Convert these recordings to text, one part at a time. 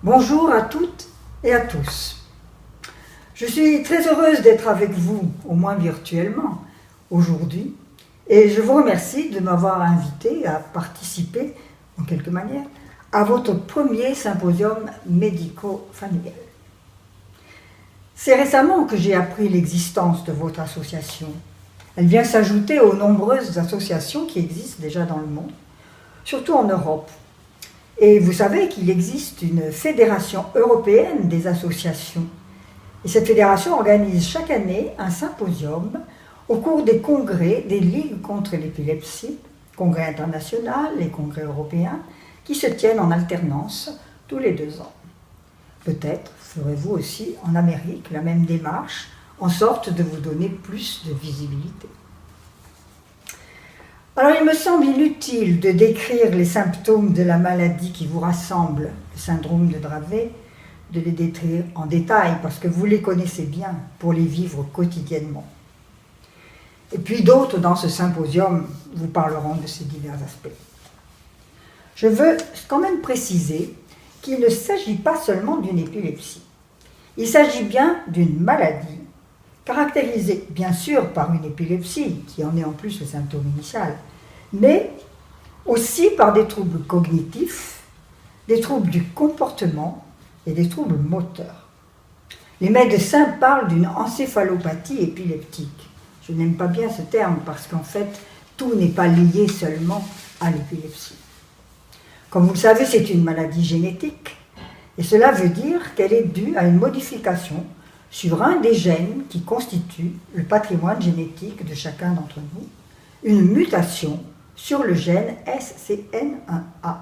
Bonjour à toutes et à tous. Je suis très heureuse d'être avec vous, au moins virtuellement, aujourd'hui, et je vous remercie de m'avoir invité à participer, en quelque manière, à votre premier symposium médico-familial. C'est récemment que j'ai appris l'existence de votre association. Elle vient s'ajouter aux nombreuses associations qui existent déjà dans le monde, surtout en Europe. Et vous savez qu'il existe une fédération européenne des associations. Et cette fédération organise chaque année un symposium au cours des congrès des ligues contre l'épilepsie, congrès international et congrès européens, qui se tiennent en alternance tous les 2 ans. Peut-être ferez-vous aussi en Amérique la même démarche, en sorte de vous donner plus de visibilité. Alors il me semble inutile de décrire les symptômes de la maladie qui vous rassemble, le syndrome de Dravet, de les décrire en détail parce que vous les connaissez bien pour les vivre quotidiennement. Et puis d'autres dans ce symposium vous parleront de ces divers aspects. Je veux quand même préciser qu'il ne s'agit pas seulement d'une épilepsie. Il s'agit bien d'une maladie caractérisée bien sûr par une épilepsie, qui en est en plus le symptôme initial, mais aussi par des troubles cognitifs, des troubles du comportement et des troubles moteurs. Les médecins parlent d'une encéphalopathie épileptique. Je n'aime pas bien ce terme parce qu'en fait, tout n'est pas lié seulement à l'épilepsie. Comme vous le savez, c'est une maladie génétique et cela veut dire qu'elle est due à une modification sur un des gènes qui constitue le patrimoine génétique de chacun d'entre nous, une mutation sur le gène SCN1A.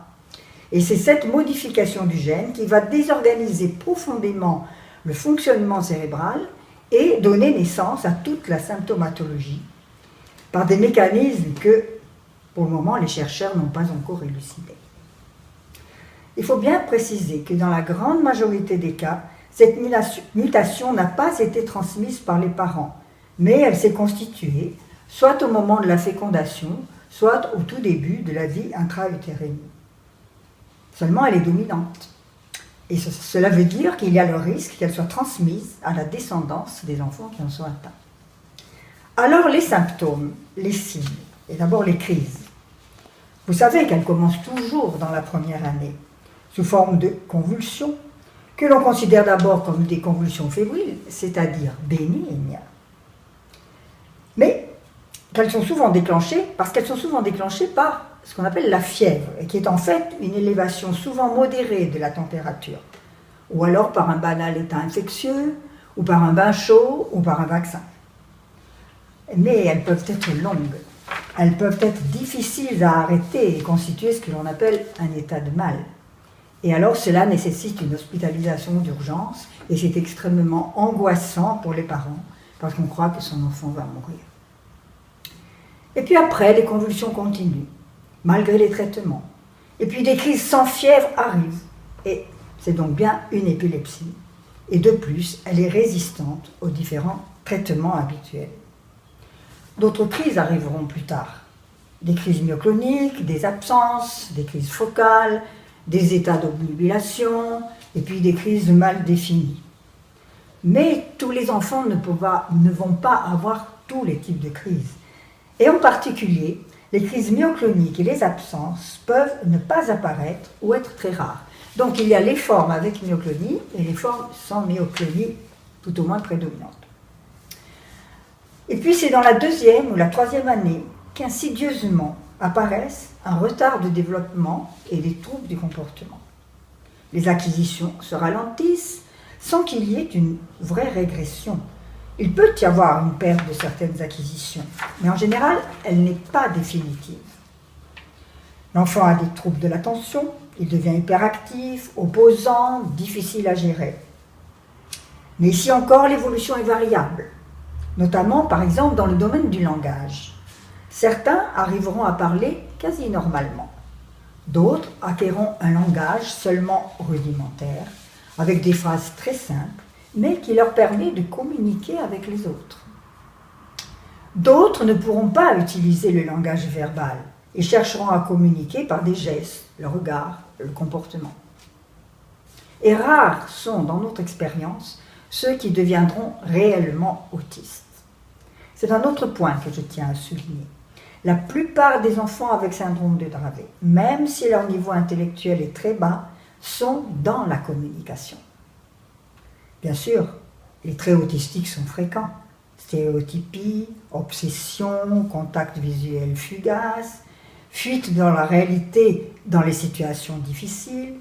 Et c'est cette modification du gène qui va désorganiser profondément le fonctionnement cérébral et donner naissance à toute la symptomatologie par des mécanismes que, pour le moment, les chercheurs n'ont pas encore élucidés. Il faut bien préciser que dans la grande majorité des cas, cette mutation n'a pas été transmise par les parents, mais elle s'est constituée soit au moment de la fécondation, soit au tout début de la vie intra-utérine. Seulement, elle est dominante. Et cela veut dire qu'il y a le risque qu'elle soit transmise à la descendance des enfants qui en sont atteints. Alors, les symptômes, les signes, et d'abord les crises. Vous savez qu'elles commencent toujours dans la première année, sous forme de convulsions, que l'on considère d'abord comme des convulsions fébriles, c'est-à-dire bénignes, mais qu'elles sont souvent déclenchées, parce qu'elles sont souvent déclenchées par ce qu'on appelle la fièvre, et qui est en fait une élévation souvent modérée de la température, ou alors par un banal état infectieux, ou par un bain chaud, ou par un vaccin. Mais elles peuvent être longues, elles peuvent être difficiles à arrêter et constituer ce que l'on appelle un état de mal. Et alors cela nécessite une hospitalisation d'urgence, et c'est extrêmement angoissant pour les parents, parce qu'on croit que son enfant va mourir. Et puis après, les convulsions continuent, malgré les traitements. Et puis des crises sans fièvre arrivent, et c'est donc bien une épilepsie. Et de plus, elle est résistante aux différents traitements habituels. D'autres crises arriveront plus tard. Des crises myocloniques, des absences, des crises focales, des états d'obnubilation, et puis des crises mal définies. Mais tous les enfants ne vont pas avoir tous les types de crises. Et en particulier, les crises myocloniques et les absences peuvent ne pas apparaître ou être très rares. Donc il y a les formes avec myoclonie et les formes sans myoclonie, tout au moins prédominantes. Et puis c'est dans la 2e ou la 3e année qu'insidieusement apparaissent un retard de développement et des troubles du comportement. Les acquisitions se ralentissent sans qu'il y ait une vraie régression. Il peut y avoir une perte de certaines acquisitions, mais en général, elle n'est pas définitive. L'enfant a des troubles de l'attention, il devient hyperactif, opposant, difficile à gérer. Mais ici encore, l'évolution est variable, notamment par exemple dans le domaine du langage. Certains arriveront à parler quasi normalement. D'autres acquerront un langage seulement rudimentaire, avec des phrases très simples, mais qui leur permet de communiquer avec les autres. D'autres ne pourront pas utiliser le langage verbal et chercheront à communiquer par des gestes, le regard, le comportement. Et rares sont, dans notre expérience, ceux qui deviendront réellement autistes. C'est un autre point que je tiens à souligner. La plupart des enfants avec syndrome de Dravet, même si leur niveau intellectuel est très bas, sont dans la communication. Bien sûr, les traits autistiques sont fréquents. Stéréotypie, obsession, contact visuel fugace, fuite dans la réalité dans les situations difficiles,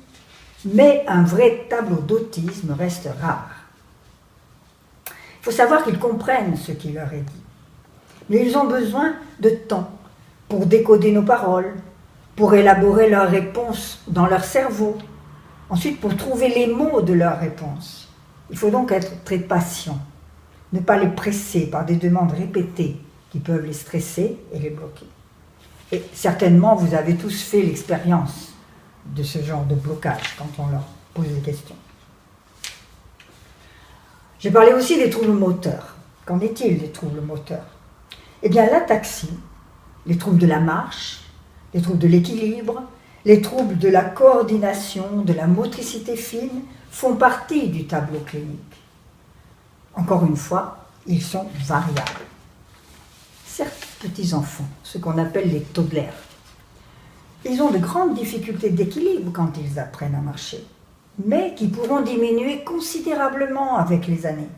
mais un vrai tableau d'autisme reste rare. Il faut savoir qu'ils comprennent ce qui leur est dit, mais ils ont besoin de temps pour décoder nos paroles, pour élaborer leurs réponses dans leur cerveau, ensuite pour trouver les mots de leurs réponses. Il faut donc être très patient, ne pas les presser par des demandes répétées qui peuvent les stresser et les bloquer. Et certainement, vous avez tous fait l'expérience de ce genre de blocage quand on leur pose des questions. J'ai parlé aussi des troubles moteurs. Qu'en est-il des troubles moteurs? Eh bien, l'ataxie, les troubles de la marche, les troubles de l'équilibre, les troubles de la coordination, de la motricité fine font partie du tableau clinique. Encore une fois, ils sont variables. Certains petits enfants, ce qu'on appelle les toddlers, ils ont de grandes difficultés d'équilibre quand ils apprennent à marcher, mais qui pourront diminuer considérablement avec les années.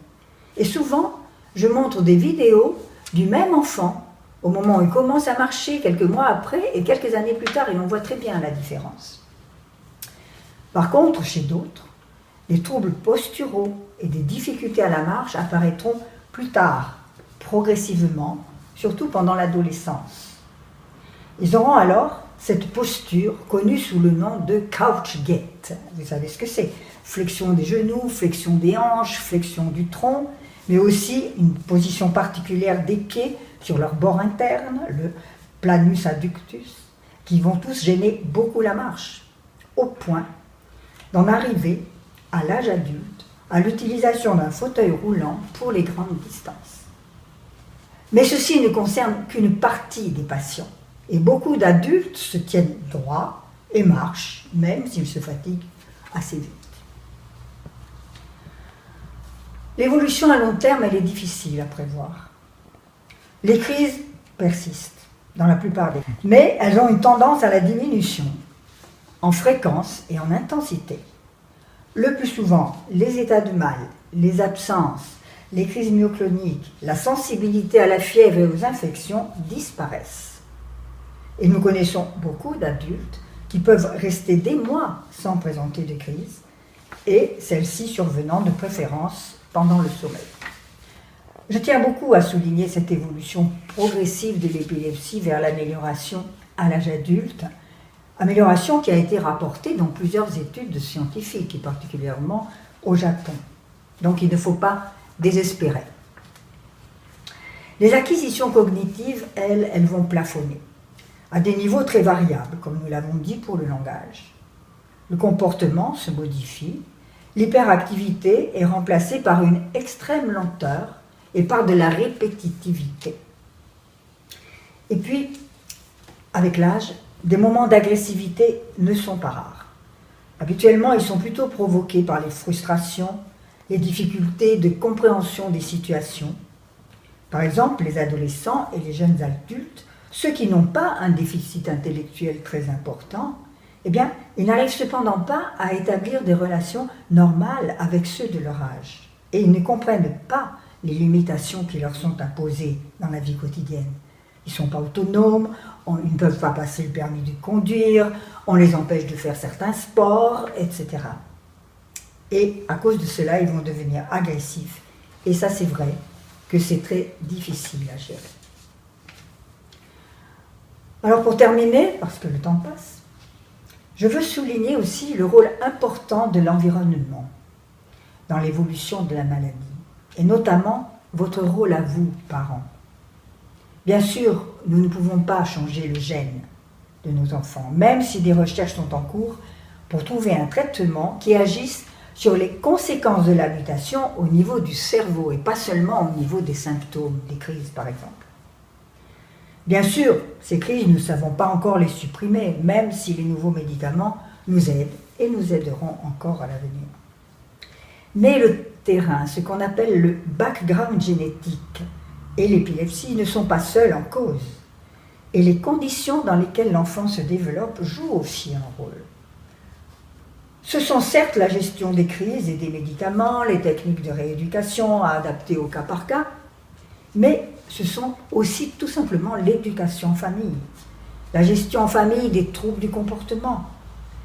Et souvent, je montre des vidéos du même enfant au moment où il commence à marcher, quelques mois après, et quelques années plus tard, et on voit très bien la différence. Par contre, chez d'autres, les troubles posturaux et des difficultés à la marche apparaîtront plus tard, progressivement, surtout pendant l'adolescence. Ils auront alors cette posture connue sous le nom de couch gait. Vous savez ce que c'est? Flexion des genoux, flexion des hanches, flexion du tronc, mais aussi une position particulière des pieds sur leur bord interne, le planus adductus, qui vont tous gêner beaucoup la marche, au point d'en arriver à l'âge adulte à l'utilisation d'un fauteuil roulant pour les grandes distances. Mais ceci ne concerne qu'une partie des patients, et beaucoup d'adultes se tiennent droit et marchent, même s'ils se fatiguent assez vite. L'évolution à long terme, elle est difficile à prévoir. Les crises persistent, dans la plupart des cas, mais elles ont une tendance à la diminution, en fréquence et en intensité. Le plus souvent, les états de mal, les absences, les crises myocloniques, la sensibilité à la fièvre et aux infections disparaissent. Et nous connaissons beaucoup d'adultes qui peuvent rester des mois sans présenter de crise, et celles-ci survenant de préférence pendant le sommeil. Je tiens beaucoup à souligner cette évolution progressive de l'épilepsie vers l'amélioration à l'âge adulte, amélioration qui a été rapportée dans plusieurs études scientifiques, et particulièrement au Japon. Donc il ne faut pas désespérer. Les acquisitions cognitives, elles vont plafonner, à des niveaux très variables, comme nous l'avons dit pour le langage. Le comportement se modifie, l'hyperactivité est remplacée par une extrême lenteur et par de la répétitivité. Et puis, avec l'âge, des moments d'agressivité ne sont pas rares. Habituellement, ils sont plutôt provoqués par les frustrations, les difficultés de compréhension des situations. Par exemple, les adolescents et les jeunes adultes, ceux qui n'ont pas un déficit intellectuel très important, eh bien, ils n'arrivent cependant pas à établir des relations normales avec ceux de leur âge. Et ils ne comprennent pas les limitations qui leur sont imposées dans la vie quotidienne. Ils ne sont pas autonomes, ils ne peuvent pas passer le permis de conduire, on les empêche de faire certains sports, etc. Et à cause de cela, ils vont devenir agressifs. Et ça, c'est vrai que c'est très difficile à gérer. Alors pour terminer, parce que le temps passe, je veux souligner aussi le rôle important de l'environnement dans l'évolution de la maladie, et notamment votre rôle à vous, parents. Bien sûr, nous ne pouvons pas changer le gène de nos enfants, même si des recherches sont en cours pour trouver un traitement qui agisse sur les conséquences de la mutation au niveau du cerveau et pas seulement au niveau des symptômes, des crises par exemple. Bien sûr, ces crises, nous ne savons pas encore les supprimer, même si les nouveaux médicaments nous aident et nous aideront encore à l'avenir. Mais le terrain, ce qu'on appelle le background génétique et l'épilepsie ne sont pas seuls en cause. Et les conditions dans lesquelles l'enfant se développe jouent aussi un rôle. Ce sont certes la gestion des crises et des médicaments, les techniques de rééducation à adapter au cas par cas, mais ce sont aussi tout simplement l'éducation en famille, la gestion en famille des troubles du comportement,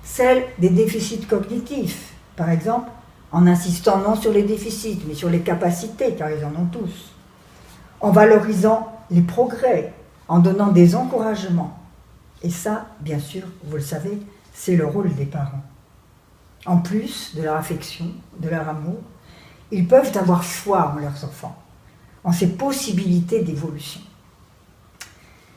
celle des déficits cognitifs, par exemple, en insistant non sur les déficits, mais sur les capacités, car ils en ont tous, en valorisant les progrès, en donnant des encouragements. Et ça, bien sûr, vous le savez, c'est le rôle des parents. En plus de leur affection, de leur amour, ils peuvent avoir foi en leurs enfants, en ces possibilités d'évolution.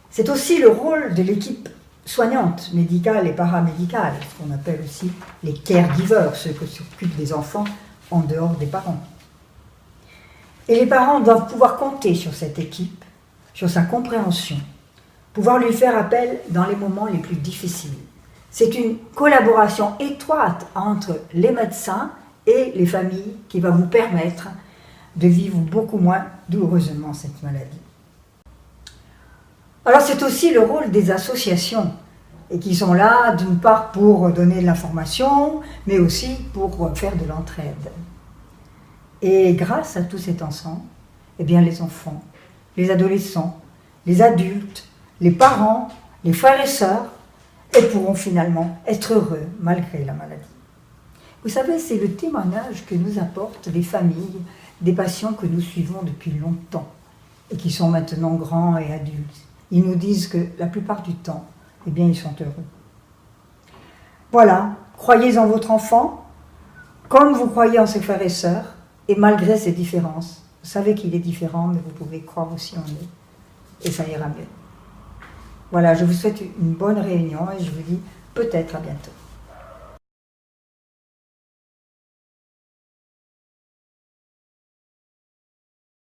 C'est aussi le rôle de l'équipe soignante, médicale et paramédicale, ce qu'on appelle aussi les caregivers, ceux qui s'occupent des enfants en dehors des parents. Et les parents doivent pouvoir compter sur cette équipe, sur sa compréhension, pouvoir lui faire appel dans les moments les plus difficiles. C'est une collaboration étroite entre les médecins et les familles qui va vous permettre de vivre beaucoup moins douloureusement cette maladie. Alors c'est aussi le rôle des associations, et qui sont là d'une part pour donner de l'information, mais aussi pour faire de l'entraide. Et grâce à tout cet ensemble, eh bien les enfants, les adolescents, les adultes, les parents, les frères et sœurs, et pourront finalement être heureux malgré la maladie. Vous savez, c'est le témoignage que nous apportent les familles des patients que nous suivons depuis longtemps et qui sont maintenant grands et adultes. Ils nous disent que la plupart du temps, eh bien, ils sont heureux. Voilà, croyez en votre enfant, comme vous croyez en ses frères et sœurs, et malgré ces différences. Vous savez qu'il est différent, mais vous pouvez croire aussi en lui, et ça ira mieux. Voilà, je vous souhaite une bonne réunion et je vous dis peut-être à bientôt.